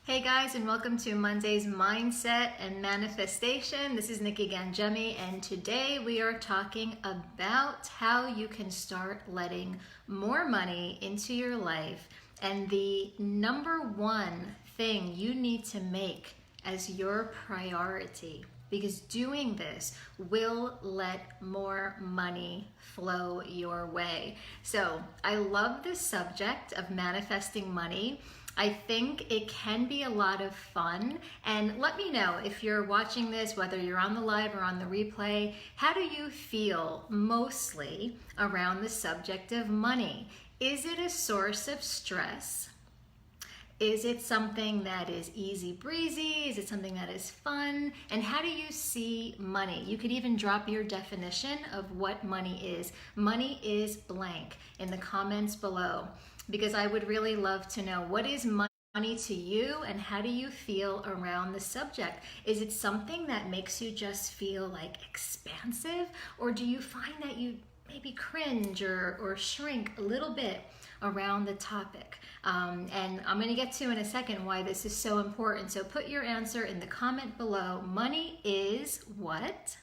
Hey guys, and welcome to Monday's Mindset and Manifestation. This is Nikki Ganjemi, and today we are talking about how you can start letting more money into your life, and the number one thing you need to make as your priority, because doing this will let more money flow your way. So I love this subject of manifesting money. I think it can be a lot of fun, and let me know if you're watching this, whether you're on the live or on the replay, how do you feel mostly around the subject of money? Is it a source of stress? Is it something that is easy breezy? Is it something that is fun? And how do you see money? You could even drop your definition of what money is. Money is blank in the comments below, because I would really love to know, what is money to you and how do you feel around the subject? Is it something that makes you just feel like expansive, or do you find that you maybe cringe or shrink a little bit around the topic? And I'm going to get to in a second why this is so important. So put your answer in the comment below. Money is what?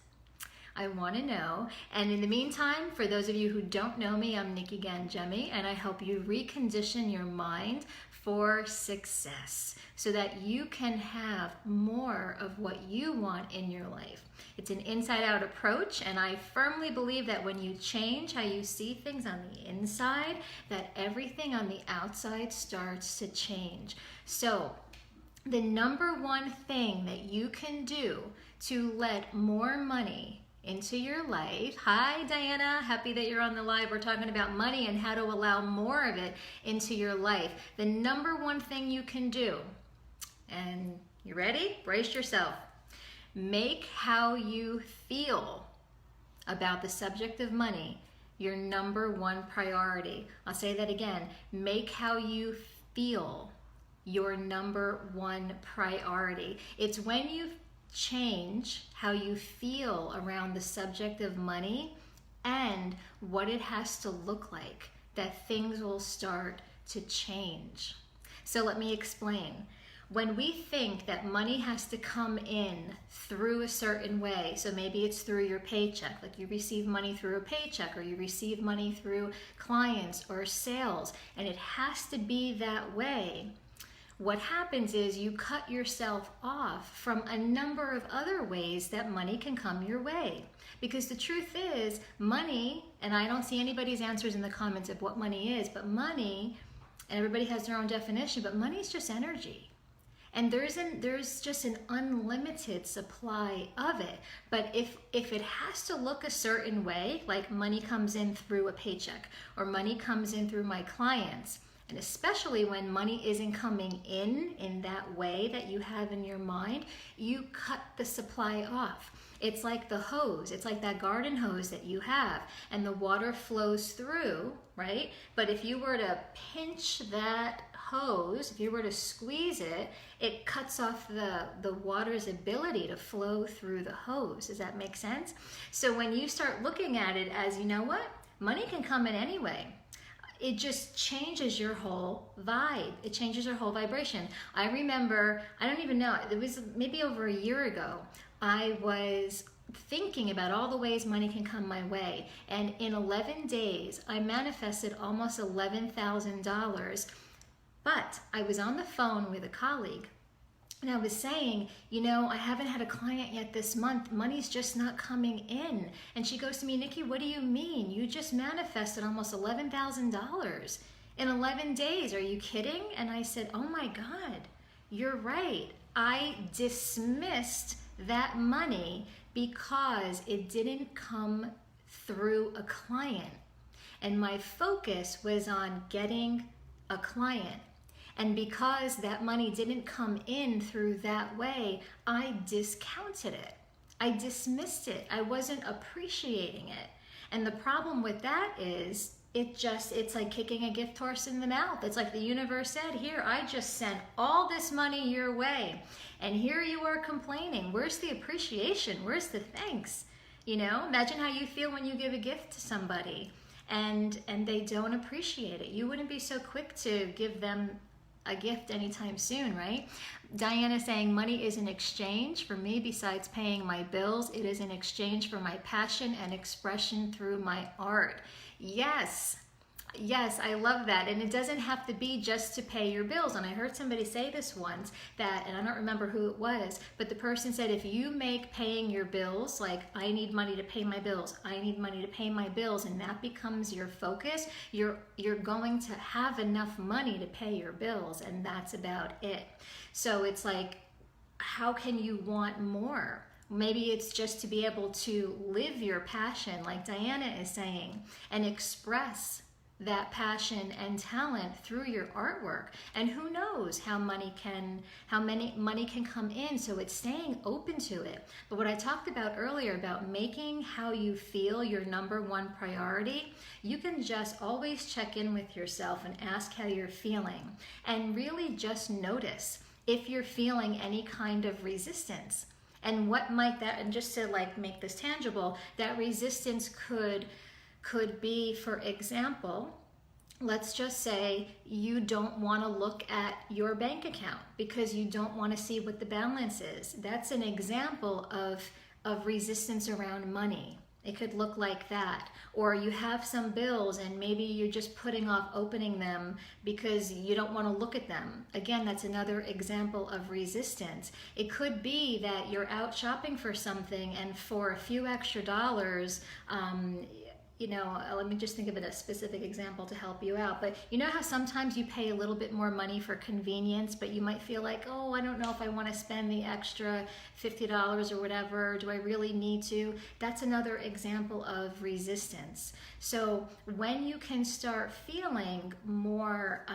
I want to know. And in the meantime, for those of you who don't know me, I'm Nikki Ganjemi, and I help you recondition your mind for success so that you can have more of what you want in your life. It's an inside-out approach, and I firmly believe that when you change how you see things on the inside, that everything on the outside starts to change. So the number one thing that you can do to let more money into your life. Hi Diana, happy that you're on the live. We're talking about money and how to allow more of it into your life. The number one thing you can do, and you ready? Brace yourself. Make how you feel about the subject of money your number one priority. I'll say that again. Make how you feel your number one priority. It's when you change how you feel around the subject of money and what it has to look like that things will start to change. So let me explain. When we think that money has to come in through a certain way, so maybe it's through your paycheck, like you receive money through a paycheck, or you receive money through clients or sales, and it has to be that way, what happens is you cut yourself off from a number of other ways that money can come your way. Because the truth is, money, and I don't see anybody's answers in the comments of what money is, but money, and everybody has their own definition, but money is just energy. And there's just an unlimited supply of it. But if it has to look a certain way, like money comes in through a paycheck, or money comes in through my clients, and especially when money isn't coming in that way that you have in your mind, you cut the supply off. It's like the hose. It's like that garden hose that you have, and the water flows through, right? But if you were to pinch that hose, if you were to squeeze it, it cuts off the water's ability to flow through the hose. Does that make sense? So when you start looking at it as, you know what? Money can come in anyway. It just changes your whole vibe. It changes your whole vibration. I remember, I don't even know, it was maybe over a year ago, I was thinking about all the ways money can come my way. And in 11 days, I manifested almost $11,000. But I was on the phone with a colleague, and I was saying, you know, I haven't had a client yet this month. Money's just not coming in. And she goes to me, Nikki, what do you mean? You just manifested almost $11,000 in 11 days. Are you kidding? And I said, oh my God, you're right. I dismissed that money because it didn't come through a client. And my focus was on getting a client. And because that money didn't come in through that way, I discounted it. I dismissed it. I wasn't appreciating it. And the problem with that is, it's like kicking a gift horse in the mouth. It's like the universe said, here, I just sent all this money your way, and here you are complaining. Where's the appreciation? Where's the thanks? You know, imagine how you feel when you give a gift to somebody and they don't appreciate it. You wouldn't be so quick to give them a gift anytime soon, right? Diana saying money is an exchange for me. Besides paying my bills, it is an exchange for my passion and expression through my art. Yes. Yes, I love that. And it doesn't have to be just to pay your bills. And I heard somebody say this once, that, and I don't remember who it was, but the person said, if you make paying your bills, like, I need money to pay my bills, I need money to pay my bills, and that becomes your focus, you're going to have enough money to pay your bills, and that's about it. So it's like, how can you want more? Maybe it's just to be able to live your passion, like Diana is saying, and express that passion and talent through your artwork. And who knows how money can come in, so it's staying open to it. But what I talked about earlier about making how you feel your #1 priority, you can just always check in with yourself and ask how you're feeling, and really just notice if you're feeling any kind of resistance. And what might that, and just to like make this tangible, that resistance could be, for example, let's just say you don't want to look at your bank account because you don't want to see what the balance is. That's an example of resistance around money. It could look like that. Or you have some bills and maybe you're just putting off opening them because you don't want to look at them. Again, that's another example of resistance. It could be that you're out shopping for something, and for a few extra dollars, let me just think of a specific example to help you out. But you know how sometimes you pay a little bit more money for convenience, but you might feel like, oh, I don't know if I want to spend the extra $50 or whatever. Do I really need to? That's another example of resistance. So when you can start feeling more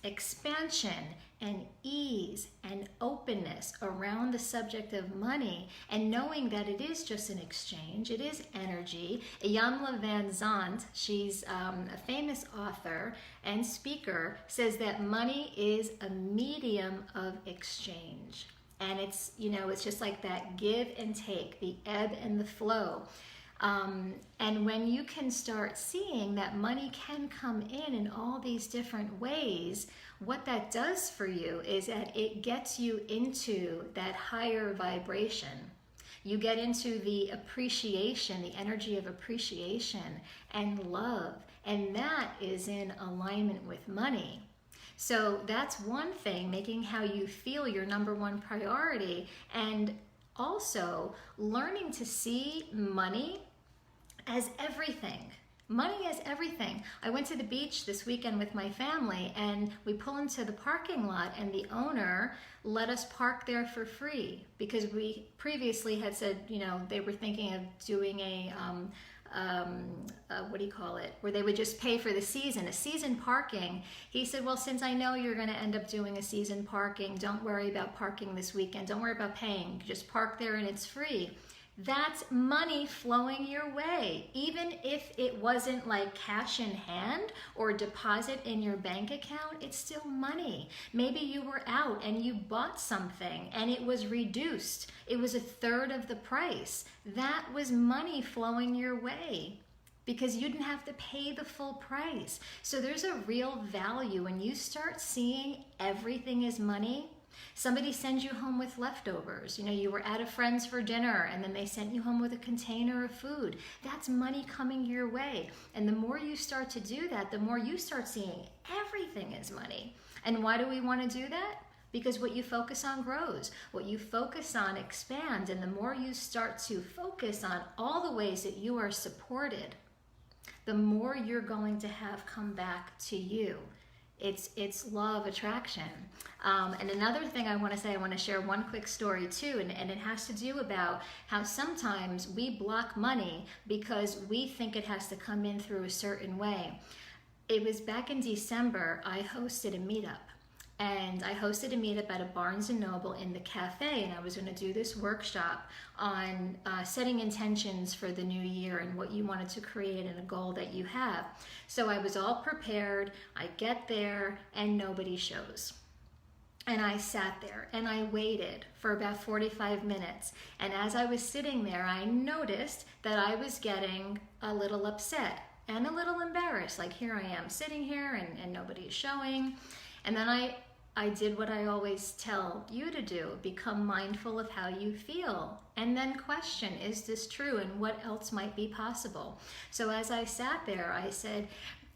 expansion and ease and openness around the subject of money, and knowing that it is just an exchange, it is energy. Iyanla Van Zandt, she's a famous author and speaker, says that money is a medium of exchange. And it's, it's just like that give and take, the ebb and the flow. And when you can start seeing that money can come in all these different ways, what that does for you is that it gets you into that higher vibration. You get into the appreciation, the energy of appreciation and love, and that is in alignment with money. So that's one thing, making how you feel your #1 priority, and also learning to see money as everything. Money is everything. I went to the beach this weekend with my family, and we pull into the parking lot, and the owner let us park there for free because we previously had said, they were thinking of doing a where they would just pay for the season, a season parking. He said, well, since I know you're going to end up doing a season parking, don't worry about parking this weekend. Don't worry about paying. Just park there and it's free. That's money flowing your way. Even if it wasn't like cash in hand or deposit in your bank account, it's still money. Maybe you were out and you bought something and it was reduced. It was 1/3 of the price. That was money flowing your way because you didn't have to pay the full price. So there's a real value when you start seeing everything as money. Somebody sends you home with leftovers. You were at a friend's for dinner and then they sent you home with a container of food. That's money coming your way. And the more you start to do that, the more you start seeing everything is money. And why do we want to do that? Because what you focus on grows. What you focus on expands. And the more you start to focus on all the ways that you are supported, the more you're going to have come back to you. It's law of attraction. And another thing I want to share one quick story too, and it has to do about how sometimes we block money because we think it has to come in through a certain way. It was back in December, I hosted a meetup. And I hosted a meetup at a Barnes & Noble in the cafe, and I was going to do this workshop on setting intentions for the new year and what you wanted to create and a goal that you have. So I was all prepared. I get there, and nobody shows. And I sat there, and I waited for about 45 minutes. And as I was sitting there, I noticed that I was getting a little upset and a little embarrassed. Like, here I am sitting here, and nobody is showing. And then I did what I always tell you to do: become mindful of how you feel, and then question, is this true, and what else might be possible? So as I sat there, I said,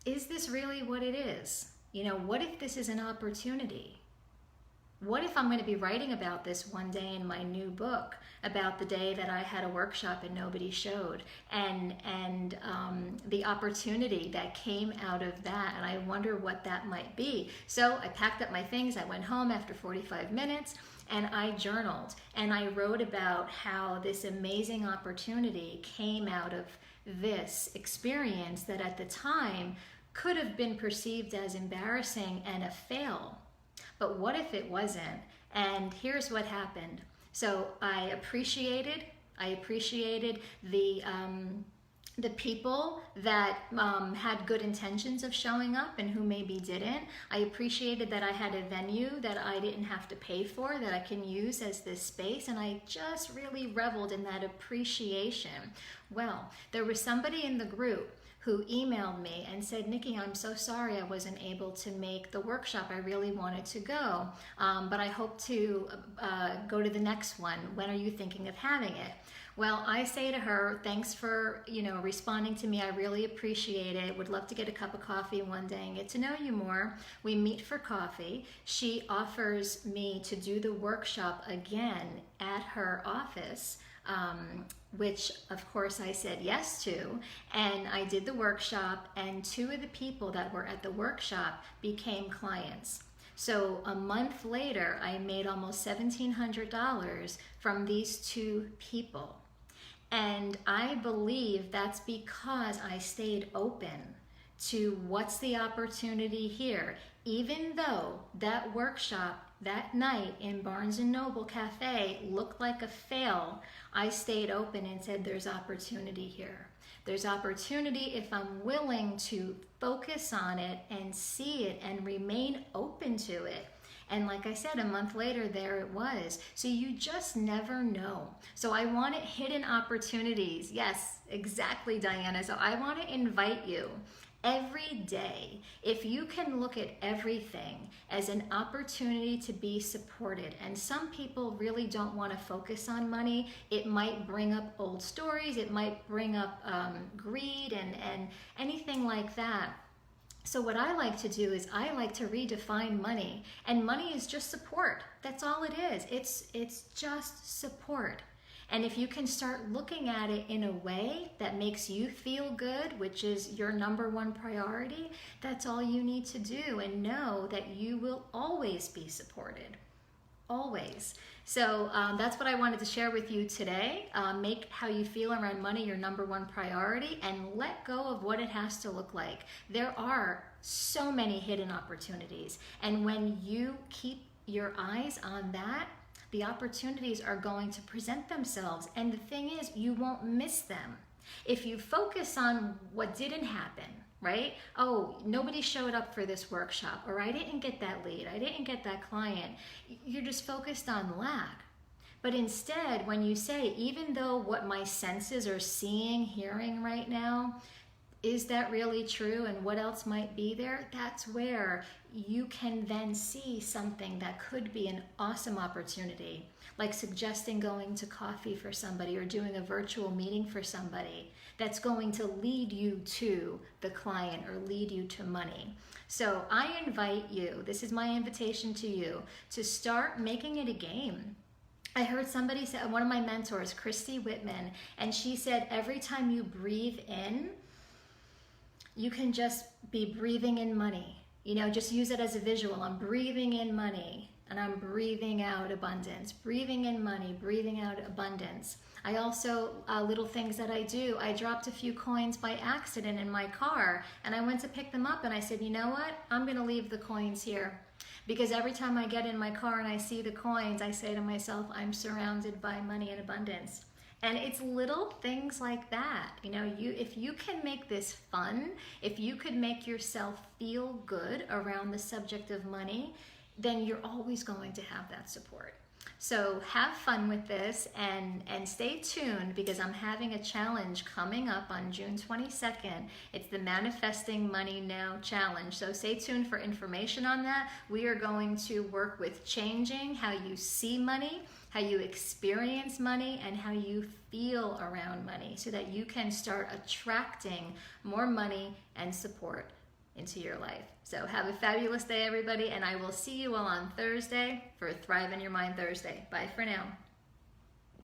is this really what it is? You know, what if this is an opportunity? What if I'm going to be writing about this one day in my new book, about the day that I had a workshop and nobody showed, and the opportunity that came out of that, and I wonder what that might be. So I packed up my things, I went home after 45 minutes, and I journaled, and I wrote about how this amazing opportunity came out of this experience that at the time could have been perceived as embarrassing and a fail. But what if it wasn't? And here's what happened. So I appreciated the people that had good intentions of showing up and who maybe didn't. I appreciated that I had a venue that I didn't have to pay for, that I can use as this space, and I just really reveled in that appreciation. Well, there was somebody in the group who emailed me and said, Nikki, I'm so sorry I wasn't able to make the workshop. I really wanted to go, but I hope to go to the next one. When are you thinking of having it? Well, I say to her, thanks for responding to me. I really appreciate it. Would love to get a cup of coffee one day and get to know you more. We meet for coffee. She offers me to do the workshop again at her office, which of course I said yes to, and I did the workshop, and 2 of the people that were at the workshop became clients. So a month later, I made almost $1,700 from these 2 people. And I believe that's because I stayed open to what's the opportunity here. Even though that workshop that night in Barnes & Noble Cafe looked like a fail, I stayed open and said, there's opportunity here. There's opportunity if I'm willing to focus on it and see it and remain open to it. And like I said, a month later, there it was. So you just never know. So I wanted hidden opportunities. Yes, exactly, Diana. So I want to invite you every day, if you can look at everything as an opportunity to be supported. And some people really don't want to focus on money. It might bring up old stories. It might bring up greed and anything like that. So what I like to do is I like to redefine money. And money is just support. That's all it is. It's just support. And if you can start looking at it in a way that makes you feel good, which is your number one priority, that's all you need to do, and know that you will always be supported. Always. So that's what I wanted to share with you today. Make how you feel around money your number one priority, and let go of what it has to look like. There are so many hidden opportunities. And when you keep your eyes on that, the opportunities are going to present themselves. And the thing is, you won't miss them. If you focus on what didn't happen, right? Oh, nobody showed up for this workshop, or I didn't get that lead, I didn't get that client. You're just focused on lack. But instead, when you say, even though what my senses are seeing, hearing right now, is that really true, and what else might be there? That's where you can then see something that could be an awesome opportunity, like suggesting going to coffee for somebody or doing a virtual meeting for somebody that's going to lead you to the client or lead you to money. So I invite you, this is my invitation to you, to start making it a game. I heard somebody say, one of my mentors, Christy Whitman, and she said every time you breathe in, you can just be breathing in money. You know, just use it as a visual. I'm breathing in money and I'm breathing out abundance. Breathing in money, breathing out abundance. I also, little things that I do, I dropped a few coins by accident in my car, and I went to pick them up and I said, you know what? I'm gonna leave the coins here. Because every time I get in my car and I see the coins, I say to myself, I'm surrounded by money and abundance. And it's little things like that. You know, if you can make this fun, if you could make yourself feel good around the subject of money, then you're always going to have that support. So have fun with this and stay tuned, because I'm having a challenge coming up on June 22nd. It's the Manifesting Money Now Challenge. So stay tuned for information on that. We are going to work with changing how you see money, how you experience money, and how you feel around money, so that you can start attracting more money and support into your life. So have a fabulous day, everybody, and I will see you all on Thursday for Thrive in Your Mind Thursday. Bye for now.